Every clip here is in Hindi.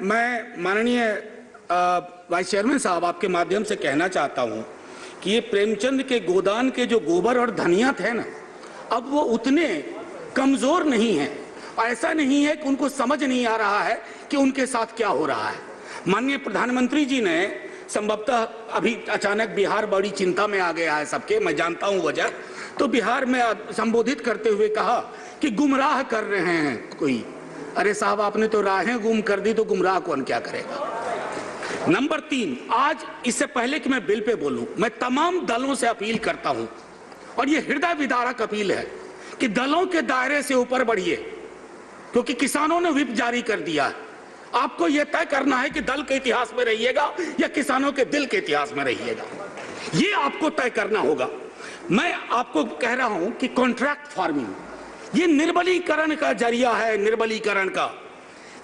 मैं माननीय वाइस चेयरमैन साहब आपके माध्यम से कहना चाहता हूं कि ये प्रेमचंद के गोदान के जो गोबर और धनिया थे ना, अब वो उतने कमजोर नहीं हैं। ऐसा नहीं है कि उनको समझ नहीं आ रहा है कि उनके साथ क्या हो रहा है। माननीय प्रधानमंत्री जी ने संभवतः अभी अचानक बिहार बड़ी चिंता में आ गया है सबके, मैं जानता हूं वजह, तो बिहार में संबोधित करते हुए कहा कि गुमराह कर रहे हैं कोई। अरे साहब, आपने तो राहें गुम कर दी, तो गुमराह कौन क्या करेगा। नंबर 3, आज इससे पहले कि मैं बिल पे बोलूं, मैं तमाम दलों से अपील करता हूं, और ये हृदय विदारक अपील है कि दलों के दायरे से ऊपर बढ़िए, क्योंकि किसानों ने व्हिप जारी कर दिया है। आपको यह तय करना है कि दल के इतिहास में रहिएगा या किसानों के दिल के इतिहास में रहिएगा, ये आपको तय करना होगा। मैं आपको कह रहा हूं कि कॉन्ट्रैक्ट फार्मिंग ये निर्बलीकरण का जरिया है, निर्बलीकरण का।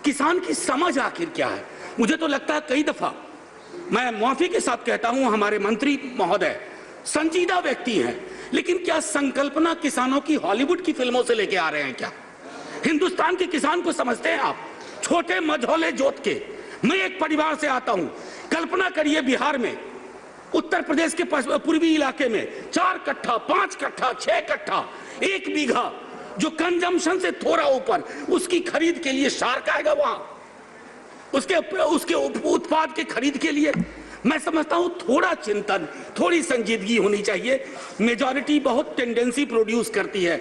किसान की समझ आखिर क्या है? मुझे तो लगता है कई दफा, मैं माफी के साथ कहता हूं, हमारे मंत्री महोदय संजीदा व्यक्ति हैं, लेकिन क्या संकल्पना किसानों की हॉलीवुड की फिल्मों से लेके आ रहे हैं क्या? हिंदुस्तान के किसान को समझते हैं आप? छोटे मझोले जोत के, मैं एक परिवार से आता हूं। कल्पना करिए, बिहार में, उत्तर प्रदेश के पूर्वी इलाके में 4 कट्ठा, 5 कट्ठा, 6 कट्ठा, 1 बीघा, जो कंजम्पशन से थोड़ा ऊपर, उसकी खरीद के लिए शार्क आएगा वहां, उसके उत्पाद के खरीद के लिए। मैं समझता हूं थोड़ा चिंतन, थोड़ी संजीदगी होनी चाहिए। मेजॉरिटी बहुत टेंडेंसी प्रोड्यूस करती है।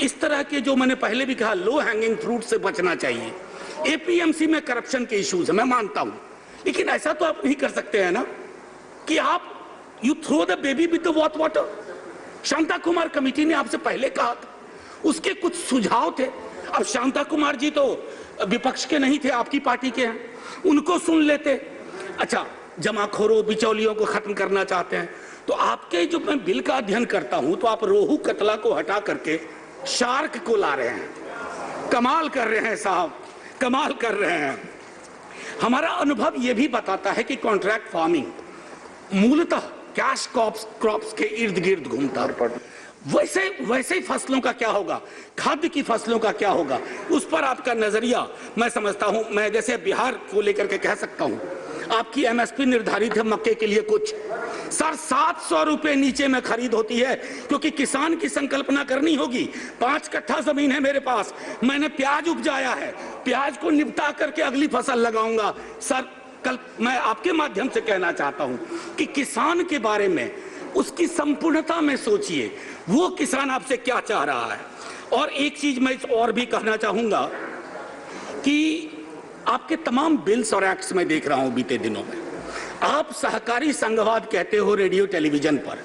इस तरह के, जो मैंने पहले भी कहा, लो हैंगिंग फ्रूट से बचना चाहिए। एपीएमसी में करप्शन के इश्यूज है, मैं मानता हूं, लेकिन ऐसा तो आप नहीं कर सकते हैं ना कि आप you throw the baby with the bath water. Shanta Kumar committee ने आपसे पहले कहा था, उसके कुछ सुझाव थे। अब शांता कुमार जी तो विपक्ष के नहीं थे, आपकी पार्टी के हैं, उनको सुन लेते। अच्छा, जमाखोरों, बिचौलियों को खत्म करना चाहते हैं, तो आपके जो मैं बिल का अध्ययन करता हूं, तो आप रोहू कतला को हटा करके शार्क को ला रहे हैं। कमाल कर रहे हैं साहब, कमाल कर रहे हैं। हमारा अनुभव यह भी बताता है कि कॉन्ट्रैक्ट फार्मिंग मूलतः कैश क्रॉप्स के इर्द गिर्द घूमता है। वैसे ही फसलों का क्या होगा, खाद्य की फसलों का क्या होगा, उस पर आपका नजरिया मैं समझता हूं। मैं जैसे बिहार को लेकर के कह सकता हूं, आपकी एमएसपी निर्धारित है मक्के के लिए कुछ, सर 700 रुपए नीचे में खरीद होती है, क्योंकि किसान की संकल्पना करनी होगी। 5 कट्ठा जमीन है मेरे पास, मैंने प्याज उपजाया है, प्याज को निपटा करके अगली फसल लगाऊंगा। सर, कल मैं आपके माध्यम से कहना चाहता हूं कि किसान के बारे में, उसकी संपूर्णता में सोचिए, वो किसान आपसे क्या चाह रहा है। और एक चीज मैं और भी कहना चाहूंगा कि आपके तमाम बिल्स और एक्ट्स में देख रहा हूं बीते दिनों में, आप सहकारी संघवाद कहते हो रेडियो टेलीविजन पर,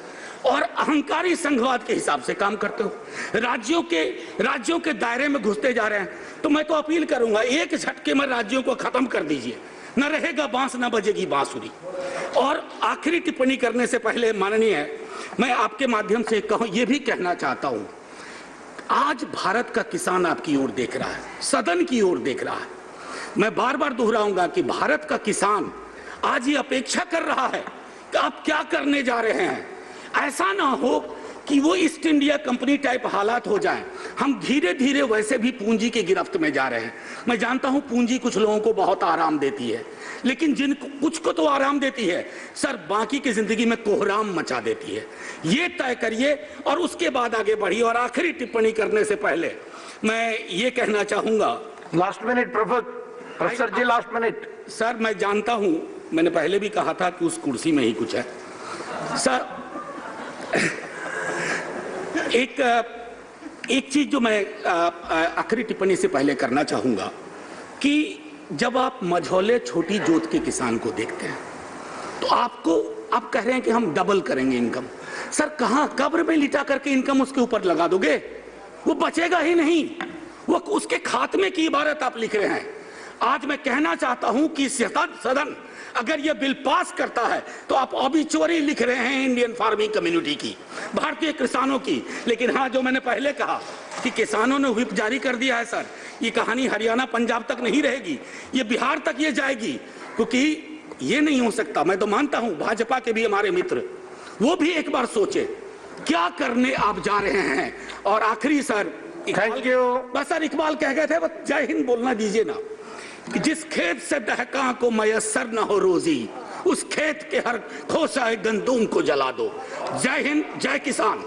और अहंकारी संघवाद के हिसाब से काम करते हो। राज्यों के दायरे में घुसते जा रहे हैं। तो मैं तो अपील करूंगा, एक झटके में राज्यों को खत्म कर दीजिए, न रहेगा बांस, न बजेगी बांसुरी। और आखिरी टिप्पणी करने से पहले माननीय, मैं आपके माध्यम से ये भी कहना चाहता हूं, आज भारत का किसान आपकी ओर देख रहा है, सदन की ओर देख रहा है। मैं बार बार दोहराऊंगा कि भारत का किसान आज ये अपेक्षा कर रहा है कि आप क्या करने जा रहे हैं। ऐसा ना हो कि वो ईस्ट इंडिया कंपनी टाइप हालात हो जाएं। हम धीरे धीरे वैसे भी पूंजी की गिरफ्त में जा रहे हैं। मैं जानता हूं पूंजी कुछ लोगों को बहुत आराम देती है, लेकिन कुछ को तो आराम देती है सर, बाकी की जिंदगी में कोहराम मचा देती है। ये तय करिए और उसके बाद आगे बढ़िए। और आखिरी टिप्पणी करने से पहले मैं ये कहना चाहूंगा, लास्ट मिनट प्रोफेसर जी, लास्ट मिनट। सर, मैं जानता हूं, मैंने पहले भी कहा था कि उस कुर्सी में ही कुछ है। सर, एक चीज जो मैं आखिरी टिप्पणी से पहले करना चाहूंगा कि जब आप मझौले छोटी जोत के किसान को देखते हैं, तो आप कह रहे हैं कि हम डबल करेंगे इनकम। सर, कहां कब्र में लिटा करके इनकम उसके ऊपर लगा दोगे? वो बचेगा ही नहीं, वो उसके खात्मे की इबारत आप लिख रहे हैं। आज मैं कहना चाहता हूं कि सदन अगर यह बिल पास करता है तो आप ऑबिचुअरी लिख रहे हैं इंडियन फार्मिंग कम्युनिटी की, भारतीय किसानों की। लेकिन हाँ, जो मैंने पहले कहा कि किसानों ने व्हिप जारी कर दिया है, सर, ये कहानी हरियाणा पंजाब तक नहीं रहेगी, ये बिहार तक ये जाएगी, क्योंकि ये नहीं हो सकता। मैं तो मानता हूं भाजपा के भी हमारे मित्र, वो भी एक बार सोचे क्या करने आप जा रहे हैं। और आखिरी सर, थैंक यू। बस सर, इकबाल कह गए थे, बस जय हिंद बोलना दीजिए ना। कि जिस खेत से दहका को मयसर न हो रोजी, उस खेत के हर खोसाए गंदुम को जला दो। जय हिंद, जय किसान।